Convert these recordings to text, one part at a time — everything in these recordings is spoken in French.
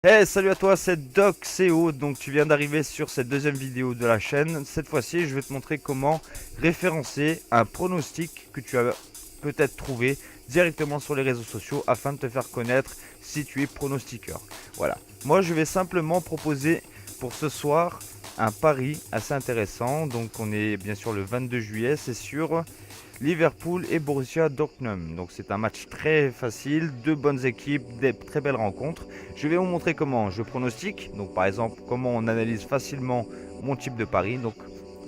Hey, salut à toi, c'est DocSeo. Donc tu viens d'arriver sur cette deuxième vidéo de la chaîne. Cette fois-ci, je vais te montrer comment référencer un pronostic que tu as peut-être trouvé directement sur les réseaux sociaux afin de te faire connaître si tu es pronostiqueur. Voilà. Moi, je vais simplement proposer pour ce soir un pari assez intéressant. Donc on est bien sûr le 22 juillet, c'est sur Liverpool et Borussia Dortmund. Donc c'est un match très facile, deux bonnes équipes, des très belles rencontres. Je vais vous montrer comment je pronostique. Donc par exemple, comment on analyse facilement mon type de pari. Donc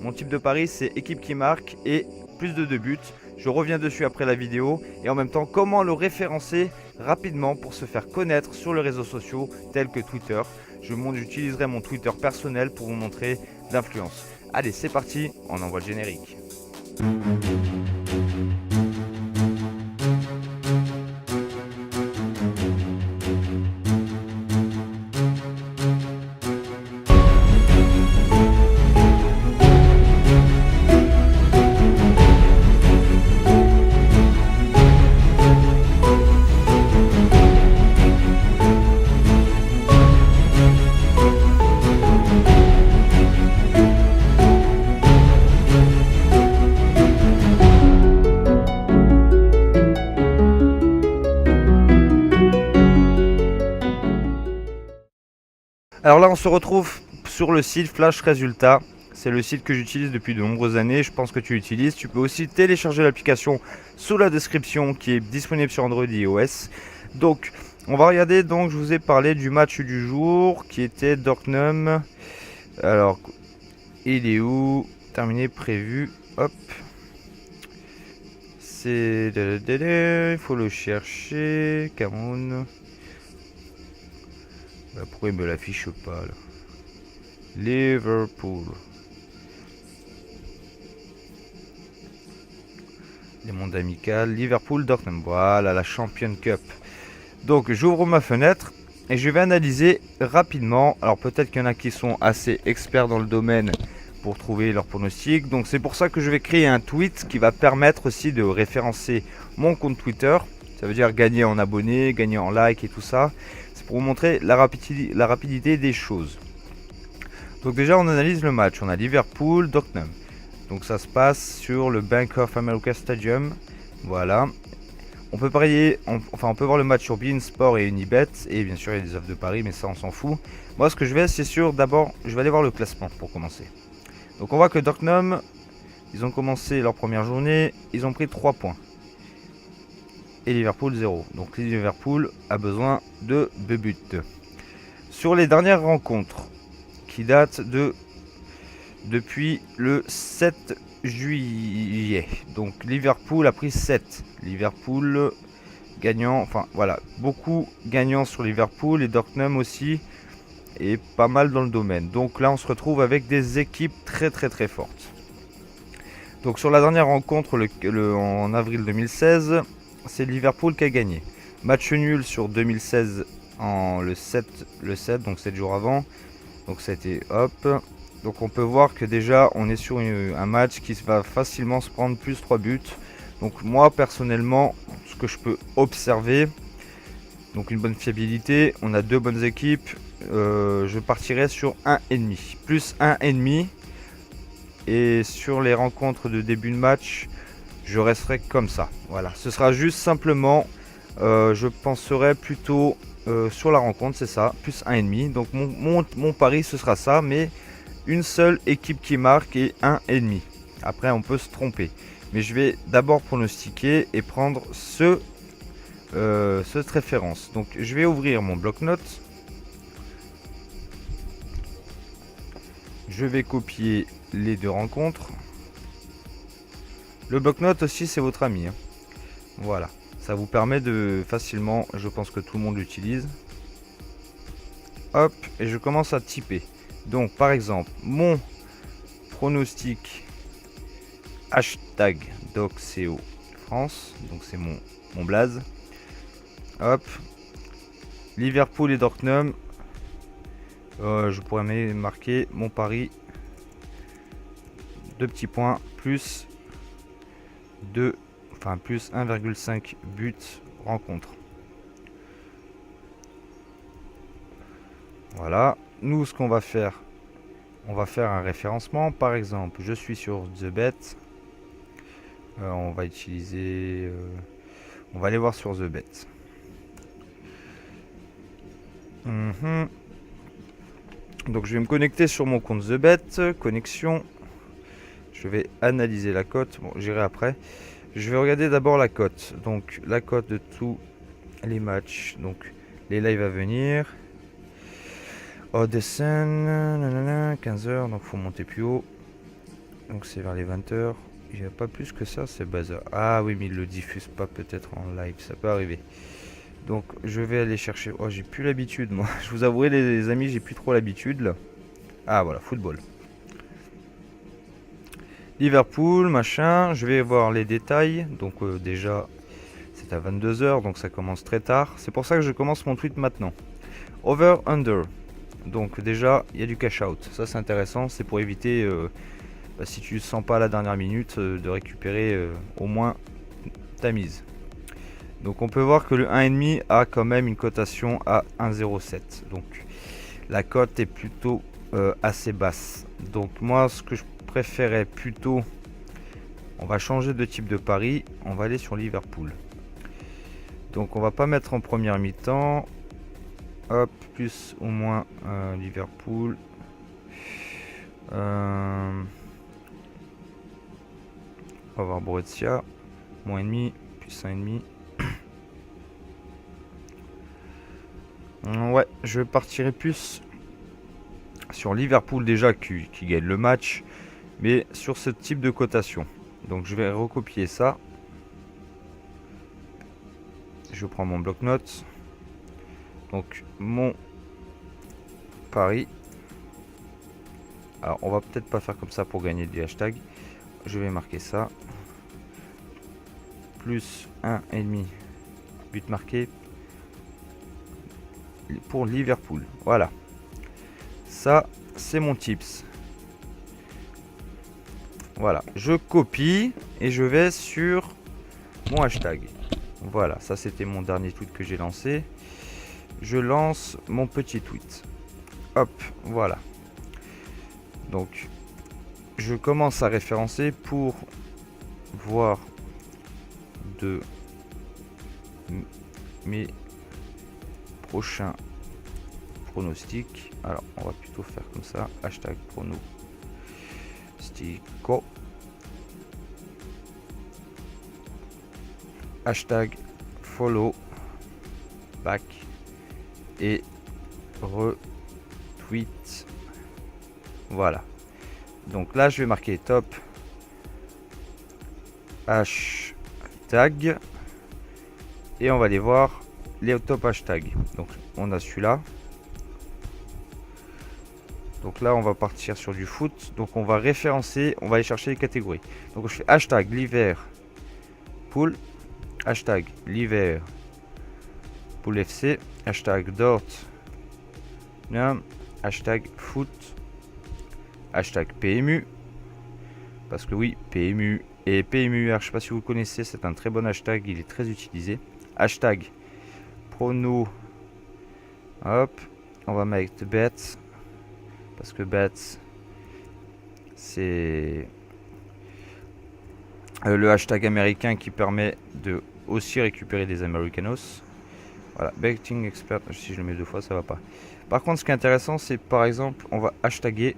mon type de pari, c'est équipe qui marque et plus de 2 buts. Je reviens dessus après la vidéo et en même temps comment le référencer rapidement pour se faire connaître sur les réseaux sociaux tels que Twitter. J'utiliserai mon Twitter personnel pour vous montrer l'influence. Allez, c'est parti, on envoie le générique. Alors là, on se retrouve sur le site Flash Résultats. C'est le site que j'utilise depuis de nombreuses années. Je pense que tu l'utilises. Tu peux aussi télécharger l'application sous la description qui est disponible sur Android et iOS. Donc, on va regarder. Donc, je vous ai parlé du match du jour qui était Dortmund. Alors, il est où? Terminé, prévu. Hop. C'est. Il faut le chercher. Cameroun. Pourquoi il me l'affiche pas là? Liverpool. Les mondes amicales. Liverpool, Dortmund. Voilà, la Champions Cup. Donc, j'ouvre ma fenêtre et je vais analyser rapidement. Alors, peut-être qu'il y en a qui sont assez experts dans le domaine pour trouver leur pronostic. Donc, c'est pour ça que je vais créer un tweet qui va permettre aussi de référencer mon compte Twitter. Ça veut dire gagner en abonnés, gagner en likes et tout ça. C'est pour vous montrer la rapidité des choses. Donc déjà, on analyse le match. On a Liverpool, Dortmund. Donc ça se passe sur le Bank of America Stadium. Voilà. On peut parier, on peut voir le match sur beIN Sport et Unibet. Et bien sûr, il y a des offres de paris, mais ça, on s'en fout. Moi, ce que je vais, c'est sûr, d'abord, je vais aller voir le classement pour commencer. Donc on voit que Dortmund, ils ont commencé leur première journée. Ils ont pris 3 points. Et Liverpool 0. Donc Liverpool a besoin de 2 buts. Sur les dernières rencontres, qui datent depuis le 7 juillet. Donc Liverpool a pris 7. Liverpool gagnant, enfin voilà, beaucoup gagnants sur Liverpool et Dortmund aussi. Et pas mal dans le domaine. Donc là on se retrouve avec des équipes très fortes. Donc sur la dernière rencontre en avril 2016, c'est Liverpool qui a gagné. Match nul sur 2016 le 7, donc 7 jours avant. Donc ça a été hop. Donc on peut voir que déjà on est sur un match qui va facilement se prendre plus 3 buts. Donc moi personnellement, ce que je peux observer, donc une bonne fiabilité, on a deux bonnes équipes, je partirais sur 1,5. Plus 1,5. Et sur les rencontres de début de match, je resterai comme ça. Voilà, ce sera juste simplement, je penserai plutôt sur la rencontre, c'est ça, plus 1,5. Donc mon pari ce sera ça, mais une seule équipe qui marque et 1,5. Après on peut se tromper. Mais je vais d'abord pronostiquer et prendre cette référence. Donc je vais ouvrir mon bloc-notes. Je vais copier les deux rencontres. Le bloc-notes aussi c'est votre ami. Hein. Voilà. Ça vous permet de facilement, je pense que tout le monde l'utilise. Hop, et je commence à typer. Donc par exemple, mon pronostic hashtag DocSeo France, donc c'est mon blaze. Hop, Liverpool et Dortmund. Je pourrais marquer mon pari 2 petits points plus 2, enfin plus 1,5 buts rencontre. Voilà. Nous, ce qu'on va faire, on va faire un référencement. Par exemple, je suis sur TheBet. On va utiliser... on va aller voir sur TheBet. Donc je vais me connecter sur mon compte TheBet. Connexion. Je vais analyser la cote. Bon, j'irai après. Je vais regarder d'abord la cote. Donc la cote de tous les matchs. Donc les lives à venir. Oddsen, 15h, donc faut monter plus haut. Donc c'est vers les 20h. Il n'y a pas plus que ça, c'est bazar. Ah oui, mais il le diffuse pas peut-être en live, ça peut arriver. Donc je vais aller chercher. Oh, j'ai plus l'habitude, moi. Je vous avouerai, les amis, j'ai plus trop l'habitude là. Ah voilà, football. Liverpool, machin. Je vais voir les détails. Donc déjà, c'est à 22h, donc ça commence très tard. C'est pour ça que je commence mon tweet maintenant. Over, under. Donc déjà, il y a du cash out. Ça, c'est intéressant. C'est pour éviter, si tu ne sens pas à la dernière minute, de récupérer au moins ta mise. Donc on peut voir que le 1,5 a quand même une cotation à 1,07. Donc la cote est plutôt assez basse. Donc moi, ce que je préférais plutôt, on va changer de type de pari. On va aller sur Liverpool. Donc on va pas mettre en première mi-temps. Hop, plus au moins Liverpool. On va voir Borussia. Moins demi, plus 1,5. Ouais, je partirai plus sur Liverpool déjà qui gagne le match. Mais sur ce type de cotation. Donc je vais recopier ça. Je prends mon bloc-notes. Donc mon pari. Alors on va peut-être pas faire comme ça pour gagner des hashtags. Je vais marquer ça. Plus 1,5 but marqué pour Liverpool. Voilà. Ça, c'est mon tips. Voilà. Je copie et je vais sur mon hashtag. Voilà. Ça, c'était mon dernier tweet que j'ai lancé. Je lance mon petit tweet. Hop. Voilà. Donc, je commence à référencer pour voir de mes prochains pronostics. Alors on va plutôt faire comme ça, hashtag pronostico, hashtag follow back et retweet. Voilà, donc là je vais marquer top hashtag et on va aller voir les top hashtags. Donc on a celui-là. Donc là on va partir sur du foot. Donc on va référencer, on va aller chercher les catégories. Donc je fais hashtag Liverpool, hashtag Liverpool FC, hashtag Dortmund, hashtag foot, hashtag PMU. Parce que oui, PMU et PMUR, je sais pas si vous connaissez, c'est un très bon hashtag, il est très utilisé. Hashtag prono. Hop, on va mettre bets. Parce que bets, c'est le hashtag américain qui permet de aussi récupérer des Americanos. Voilà, betting expert, si je le mets deux fois, ça va pas. Par contre, ce qui est intéressant, c'est par exemple, on va hashtaguer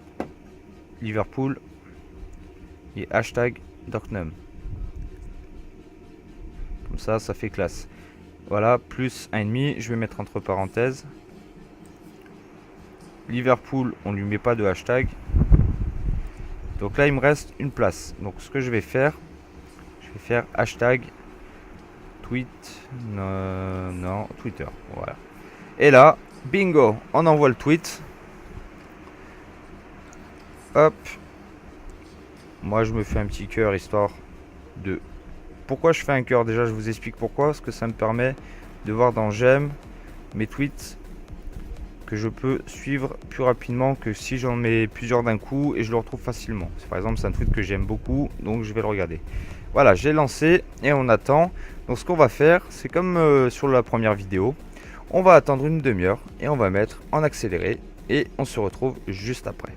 Liverpool et hashtag Dortmund. Comme ça, ça fait classe. Voilà, plus 1,5, je vais mettre entre parenthèses. Liverpool, on lui met pas de hashtag. Donc là, il me reste une place. Donc ce que je vais faire hashtag tweet, non, Twitter. Voilà. Et là, bingo, on envoie le tweet. Hop. Moi, je me fais un petit cœur histoire de... Pourquoi je fais un cœur? Déjà, je vous explique pourquoi. Parce que ça me permet de voir dans j'aime mes tweets que je peux suivre plus rapidement que si j'en mets plusieurs d'un coup et je le retrouve facilement. Par exemple, c'est un tweet que j'aime beaucoup, donc je vais le regarder. Voilà, j'ai lancé et on attend. Donc ce qu'on va faire, c'est comme sur la première vidéo. On va attendre une demi-heure et on va mettre en accéléré et on se retrouve juste après.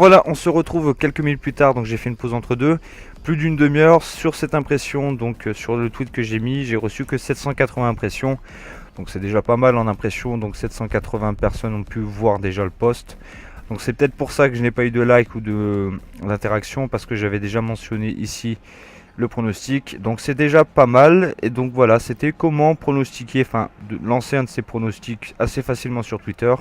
voilà, on se retrouve quelques minutes plus tard, donc j'ai fait une pause entre deux. Plus d'une demi-heure sur cette impression, donc sur le tweet que j'ai mis, j'ai reçu que 780 impressions. Donc c'est déjà pas mal en impression, donc 780 personnes ont pu voir déjà le post. Donc c'est peut-être pour ça que je n'ai pas eu de like ou d'interaction, parce que j'avais déjà mentionné ici le pronostic. Donc c'est déjà pas mal. Et donc voilà, c'était comment pronostiquer, enfin lancer un de ces pronostics assez facilement sur Twitter.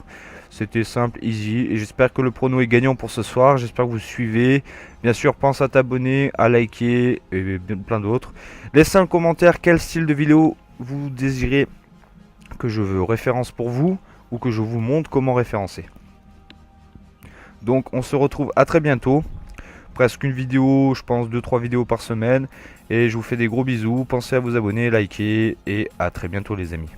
C'était simple, easy, et j'espère que le prono est gagnant pour ce soir. J'espère que vous suivez. Bien sûr, pense à t'abonner, à liker et plein d'autres. Laissez un commentaire quel style de vidéo vous désirez que je référence pour vous, ou que je vous montre comment référencer. Donc on se retrouve à très bientôt. Presque une vidéo, je pense 2-3 vidéos par semaine. Et je vous fais des gros bisous. Pensez à vous abonner, liker, et à très bientôt les amis.